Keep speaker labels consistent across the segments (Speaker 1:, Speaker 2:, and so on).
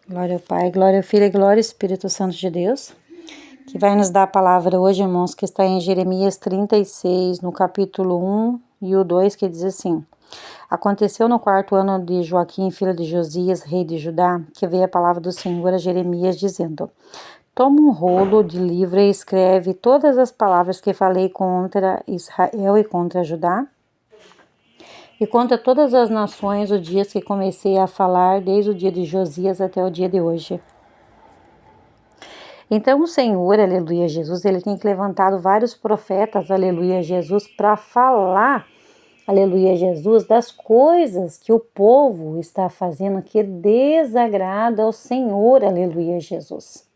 Speaker 1: Glória ao Pai, glória ao Filho e glória ao Espírito Santo de Deus, que vai nos dar a palavra hoje, irmãos, que está em Jeremias 36, no capítulo 1 e o 2, que diz assim: Aconteceu no 4º ano de Joaquim, filho de Josias, rei de Judá, que veio a palavra do Senhor a Jeremias, dizendo: Toma um rolo de livro e escreve todas as palavras que falei contra Israel e contra Judá, e contra todas as nações os dias que comecei a falar, desde o dia de Josias até o dia de hoje. Então o Senhor, aleluia Jesus, ele tem levantado vários profetas, aleluia Jesus, para falar, aleluia Jesus, das coisas que o povo está fazendo que desagrada ao Senhor, aleluia Jesus.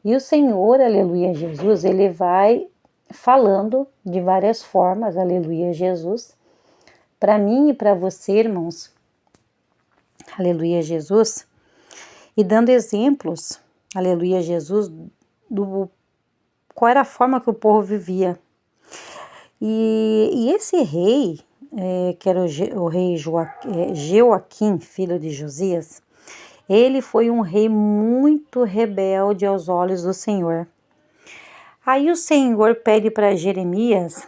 Speaker 1: E o Senhor, aleluia Jesus, ele vai falando de várias formas, aleluia Jesus, para mim e para você, irmãos, aleluia Jesus, e dando exemplos, aleluia Jesus, qual era a forma que o povo vivia. E esse rei, que era o rei Joaquim, filho de Josias, ele foi um rei muito rebelde aos olhos do Senhor. Aí o Senhor pede para Jeremias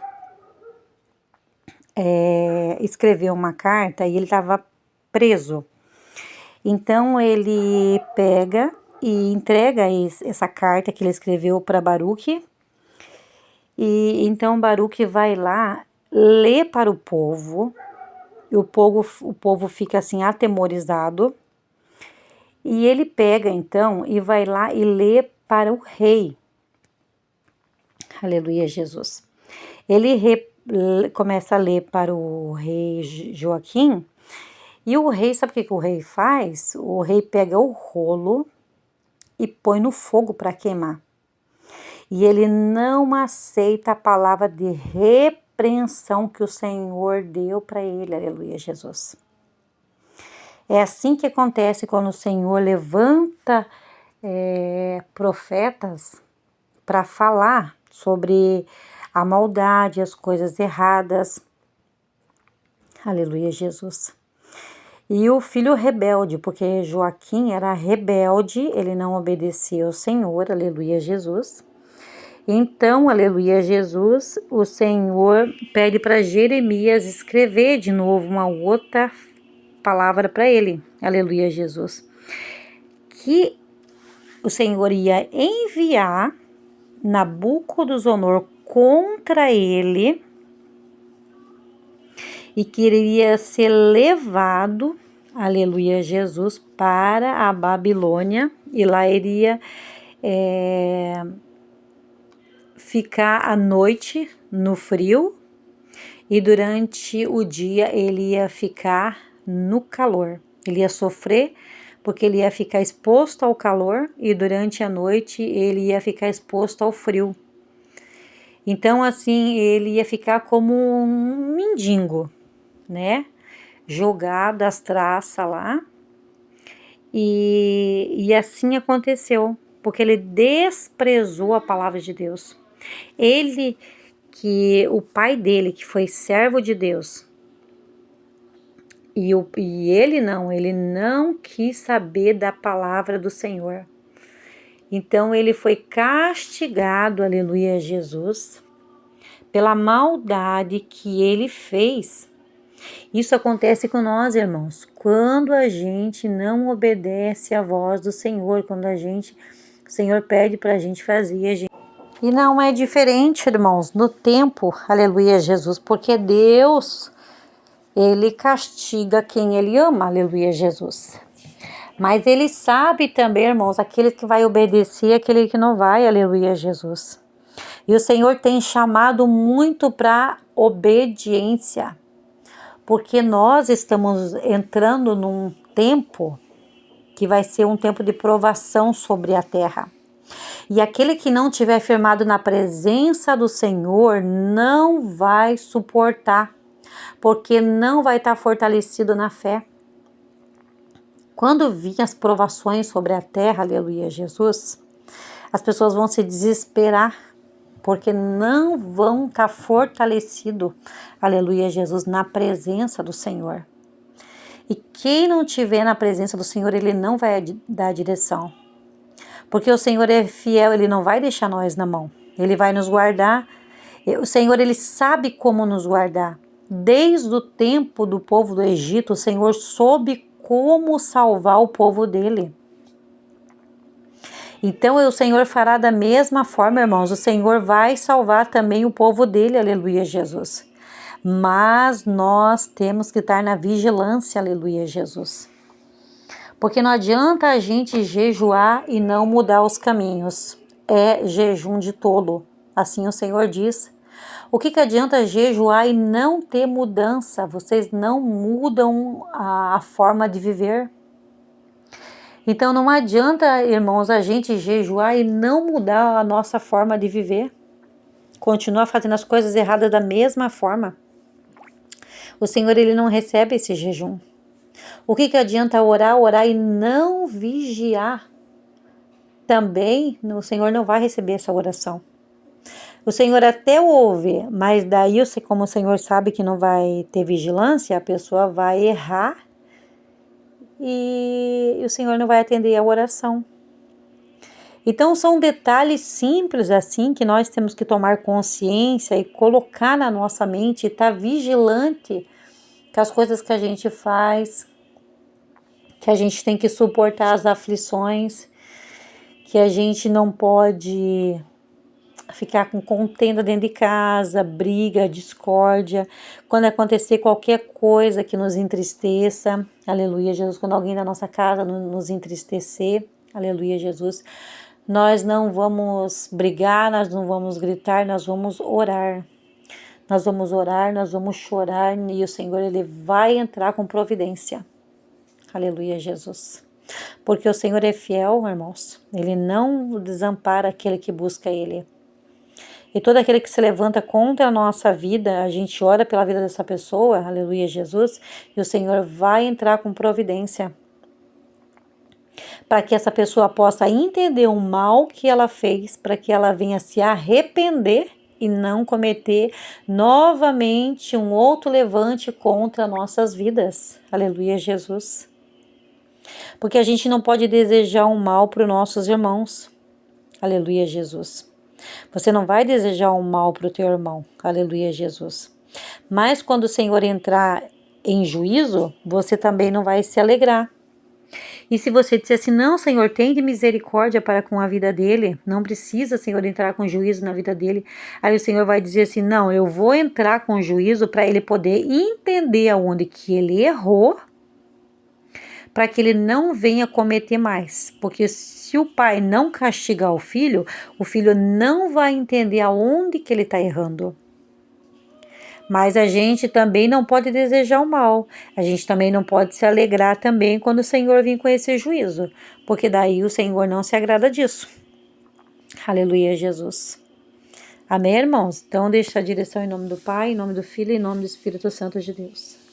Speaker 1: escrever uma carta e ele estava preso. Então ele pega e entrega essa carta que ele escreveu para Baruque. E então Baruque vai lá, lê para o povo, e o povo fica assim atemorizado. E ele pega então e vai lá e lê para o rei. Aleluia Jesus. Ele começa a ler para o rei Joaquim. E o rei, sabe o que o rei faz? O rei pega o rolo e põe no fogo para queimar. E ele não aceita a palavra de repreensão que o Senhor deu para ele, aleluia Jesus. É assim que acontece quando o Senhor levanta profetas para falar sobre a maldade, as coisas erradas, aleluia Jesus. E o filho rebelde, porque Joaquim era rebelde, ele não obedecia ao Senhor, aleluia Jesus. Então, aleluia Jesus, o Senhor pede para Jeremias escrever de novo uma outra palavra para ele, aleluia Jesus, que o Senhor ia enviar Nabucodonosor contra ele e que ele iria ser levado, aleluia Jesus, para a Babilônia, e lá iria ficar à noite no frio, e durante o dia ele ia ficar no calor. Ele ia sofrer porque ele ia ficar exposto ao calor, e durante a noite ele ia ficar exposto ao frio. Então assim ele ia ficar como um mendigo, né? Jogado as traças lá. E assim aconteceu, porque ele desprezou a palavra de Deus. O pai dele, que foi servo de Deus, e ele não quis saber da palavra do Senhor. Então ele foi castigado, aleluia Jesus, pela maldade que ele fez. Isso acontece com nós, irmãos, quando a gente não obedece à voz do Senhor, quando o Senhor pede para a gente fazer. E não é diferente, irmãos, no tempo, aleluia Jesus, porque Deus, ele castiga quem ele ama, aleluia Jesus. Mas ele sabe também, irmãos, aquele que vai obedecer, aquele que não vai, aleluia Jesus. E o Senhor tem chamado muito para obediência, porque nós estamos entrando num tempo que vai ser um tempo de provação sobre a terra. E aquele que não tiver firmado na presença do Senhor não vai suportar, porque não vai estar fortalecido na fé. Quando vir as provações sobre a terra, aleluia Jesus, as pessoas vão se desesperar, porque não vão estar fortalecidos, aleluia Jesus, na presença do Senhor. E quem não estiver na presença do Senhor, Ele não vai dar direção. Porque o Senhor é fiel, Ele não vai deixar nós na mão. Ele vai nos guardar. O Senhor, Ele sabe como nos guardar. Desde o tempo do povo do Egito, o Senhor soube como salvar o povo dele. Então o Senhor fará da mesma forma, irmãos. O Senhor vai salvar também o povo dele, aleluia, Jesus. Mas nós temos que estar na vigilância, aleluia, Jesus. Porque não adianta a gente jejuar e não mudar os caminhos. É jejum de tolo. Assim o Senhor diz. O que adianta jejuar e não ter mudança? Vocês não mudam a forma de viver. Então não adianta, irmãos, a gente jejuar e não mudar a nossa forma de viver. Continuar fazendo as coisas erradas da mesma forma. O Senhor, Ele não recebe esse jejum. O que adianta orar e não vigiar? Também o Senhor não vai receber essa oração. O Senhor até ouve, mas daí, como o Senhor sabe que não vai ter vigilância, a pessoa vai errar e o Senhor não vai atender a oração. Então são detalhes simples assim que nós temos que tomar consciência e colocar na nossa mente e estar vigilante com as coisas que a gente faz, que a gente tem que suportar as aflições, que a gente não pode ficar com contenda dentro de casa, briga, discórdia, quando acontecer qualquer coisa que nos entristeça, aleluia, Jesus, quando alguém da nossa casa nos entristecer, aleluia, Jesus, nós não vamos brigar, nós não vamos gritar, nós vamos orar. Nós vamos orar, nós vamos chorar e o Senhor, Ele vai entrar com providência. Aleluia, Jesus. Porque o Senhor é fiel, irmãos. Ele não desampara aquele que busca Ele. E todo aquele que se levanta contra a nossa vida, a gente ora pela vida dessa pessoa, aleluia, Jesus, e o Senhor vai entrar com providência. Para que essa pessoa possa entender o mal que ela fez, para que ela venha se arrepender e não cometer novamente um outro levante contra nossas vidas. Aleluia, Jesus. Porque a gente não pode desejar um mal para os nossos irmãos. Aleluia, Jesus. Você não vai desejar um mal para o teu irmão. Aleluia, Jesus. Mas quando o Senhor entrar em juízo, você também não vai se alegrar. E se você disser assim, não, Senhor, tem de misericórdia para com a vida dele, não precisa, Senhor, entrar com juízo na vida dele, aí o Senhor vai dizer assim, não, eu vou entrar com juízo para ele poder entender aonde que ele errou, para que ele não venha cometer mais, porque se o pai não castigar o filho não vai entender aonde que ele está errando. Mas a gente também não pode desejar o mal, a gente também não pode se alegrar também quando o Senhor vir com esse juízo, porque daí o Senhor não se agrada disso. Aleluia, Jesus. Amém, irmãos? Então deixa a direção em nome do Pai, em nome do Filho e em nome do Espírito Santo de Deus.